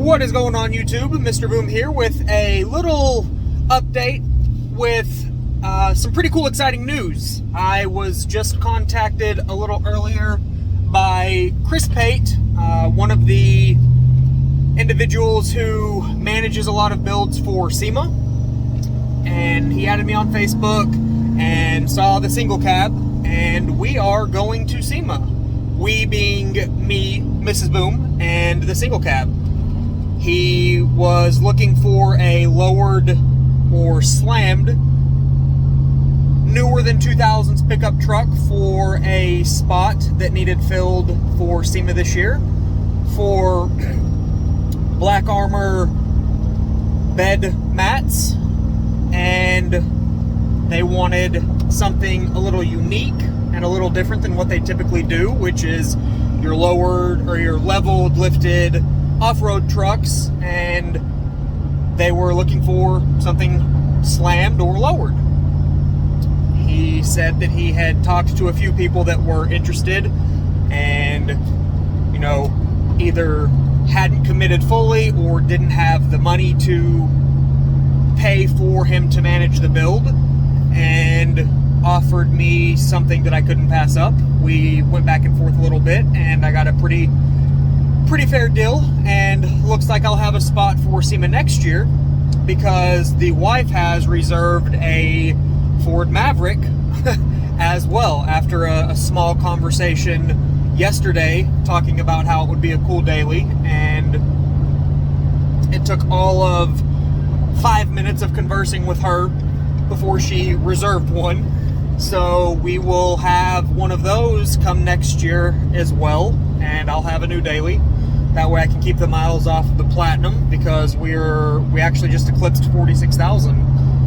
What is going on, YouTube? Mr. Boom here with a little update with some pretty cool, exciting news. I was just contacted a little earlier by Chris Pate, one of the individuals who manages a lot of builds for SEMA, and he added me on Facebook and saw the single cab, and we are going to SEMA. We being me, Mrs. Boom, and the single cab. He was looking for a lowered or slammed newer than 2000s pickup truck for a spot that needed filled for SEMA this year for black armor bed mats, and they wanted something a little unique and a little different than what they typically do, which is your lowered or your leveled, lifted off-road trucks, and they were looking for something slammed or lowered. He said that he had talked to a few people that were interested and, you know, either hadn't committed fully or didn't have the money to pay for him to manage the build, and offered me something that I couldn't pass up. We went back and forth a little bit, and I got a pretty fair deal, and looks like I'll have a spot for SEMA next year because the wife has reserved a Ford Maverick as well, after a small conversation yesterday talking about how it would be a cool daily, and it took all of 5 minutes of conversing with her before she reserved one. So we will have one of those come next year as well, and I'll have a new daily. That way I can keep the miles off of the Platinum, because we actually just eclipsed 46,000,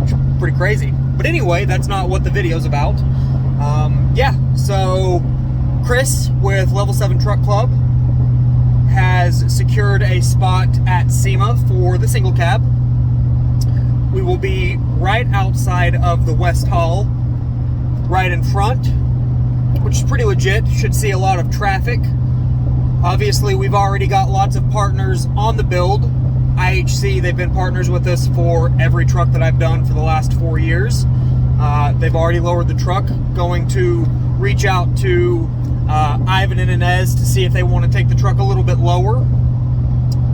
which is pretty crazy. But anyway, that's not what the video's about. Yeah, so Chris with Level 7 Truck Club has secured a spot at SEMA for the single cab. We will be right outside of the West Hall, right in front, which is pretty legit. Should see a lot of traffic. Obviously, we've already got lots of partners on the build. IHC, they've been partners with us for every truck that I've done for the last 4 years. They've already lowered the truck. Going to reach out to Ivan and Inez to see if they want to take the truck a little bit lower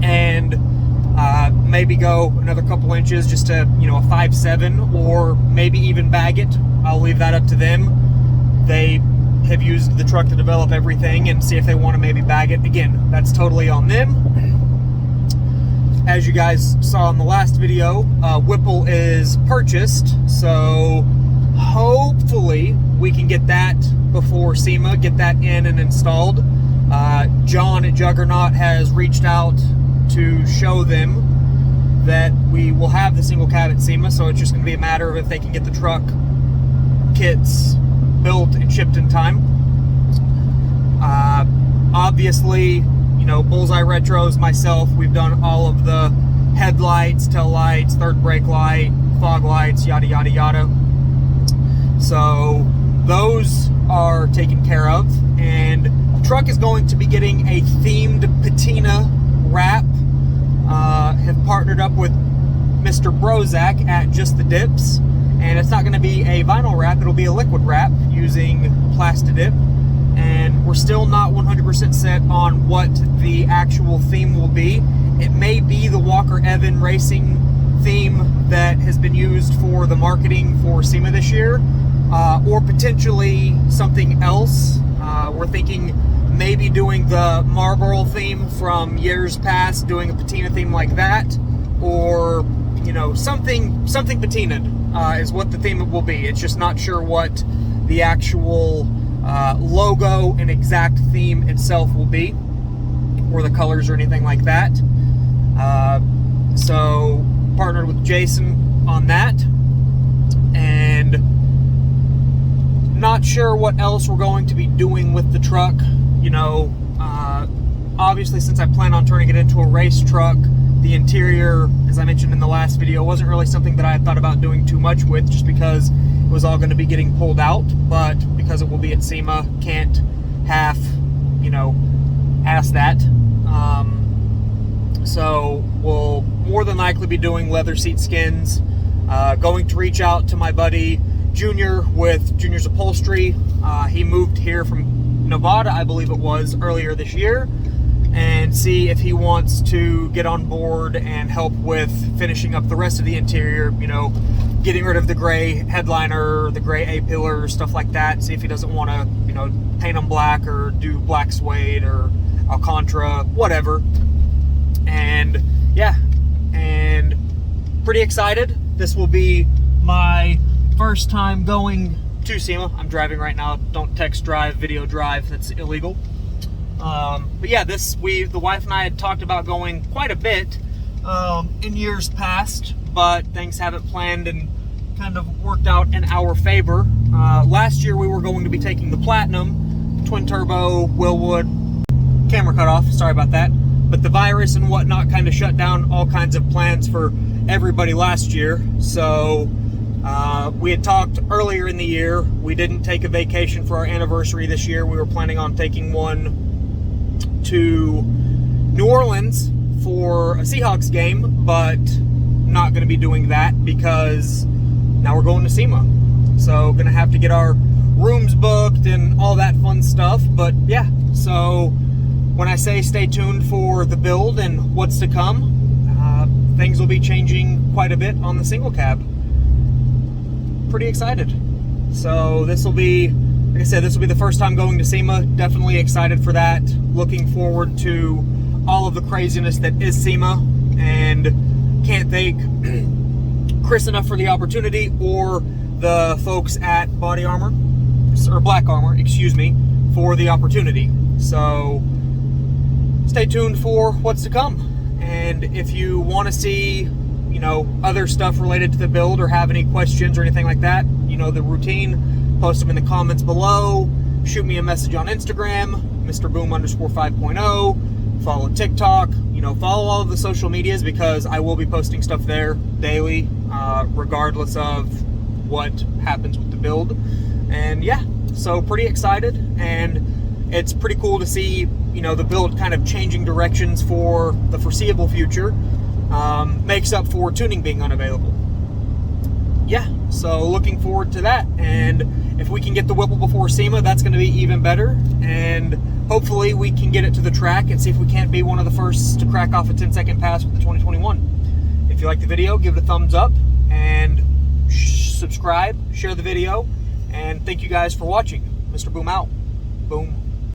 and maybe go another couple inches, just to, you know, a 5.7, or maybe even bag it. I'll leave that up to them. They have used the truck to develop everything, and see if they want to maybe bag it. Again, that's totally on them. As you guys saw in the last video, Whipple is purchased, so hopefully we can get that before SEMA, get that in and installed. John at Juggernaut has reached out to show them that we will have the single cab at SEMA, so it's just going to be a matter of if they can get the truck kits built and shipped in time. Obviously, you know, Bullseye Retros, myself, we've done all of the headlights, tail lights, third brake light, fog lights, yada yada yada. So those are taken care of, and the truck is going to be getting a themed patina wrap. Have partnered up with Mr. Brozak at Just the Dips, and it's not going to be a vinyl wrap, it'll be a liquid wrap using Plastidip, and we're still not 100% set on what the actual theme will be. It may be the Walker Evan racing theme that has been used for the marketing for SEMA this year, or potentially something else. We're thinking maybe doing the Marlboro theme from years past, doing a patina theme like that, or, you know, something patinaed is what the theme will be. It's just not sure what the actual logo and exact theme itself will be, or the colors or anything like that. So partnered with Jason on that, and not sure what else we're going to be doing with the truck. You know, obviously, since I plan on turning it into a race truck, the interior, as I mentioned in the last video, wasn't really something that I had thought about doing too much with, just because it was all going to be getting pulled out. But because it will be at SEMA, can't half, you know, ask that. So we'll more than likely be doing leather seat skins. Going to reach out to my buddy Junior with Junior's Upholstery. He moved here from Nevada, I believe it was, earlier this year, and see if he wants to get on board and help with finishing up the rest of the interior, you know, getting rid of the gray headliner, the gray A-pillar, stuff like that. See if he doesn't want to, you know, paint them black or do black suede or Alcantara, whatever. And yeah, and pretty excited. This will be my first time going to SEMA. I'm driving right now. Don't text drive, video drive. That's illegal. But yeah, the wife and I had talked about going quite a bit in years past, but things haven't planned and kind of worked out in our favor. Last year we were going to be taking the Platinum, twin turbo, Willwood, camera cut off, sorry about that. But the virus and whatnot kind of shut down all kinds of plans for everybody last year. So we had talked earlier in the year. We didn't take a vacation for our anniversary this year. We were planning on taking one to New Orleans for a Seahawks game, but not going to be doing that because now we're going to SEMA. So going to have to get our rooms booked and all that fun stuff. But yeah, so when I say stay tuned for the build and what's to come, things will be changing quite a bit on the single cab. Pretty excited. So this will be, like I said, this will be the first time going to SEMA. Definitely excited for that. Looking forward to all of the craziness that is SEMA, and can't thank Chris enough for the opportunity, or the folks at Body Armor, or Black Armor, excuse me, for the opportunity. So stay tuned for what's to come. And if you want to see, you know, other stuff related to the build or have any questions or anything like that, you know the routine, post them in the comments below, shoot me a message on Instagram, MrBoom_5.0, follow TikTok, you know, follow all of the social medias, because I will be posting stuff there daily, regardless of what happens with the build. And yeah, so pretty excited, and it's pretty cool to see, you know, the build kind of changing directions for the foreseeable future. Makes up for tuning being unavailable. Yeah, so looking forward to that. And if we can get the Whipple before SEMA, that's going to be even better. And hopefully we can get it to the track and see if we can't be one of the first to crack off a 10-second pass with the 2021. If you like the video, give it a thumbs up and subscribe, share the video, and thank you guys for watching. Mr. Boom out. Boom.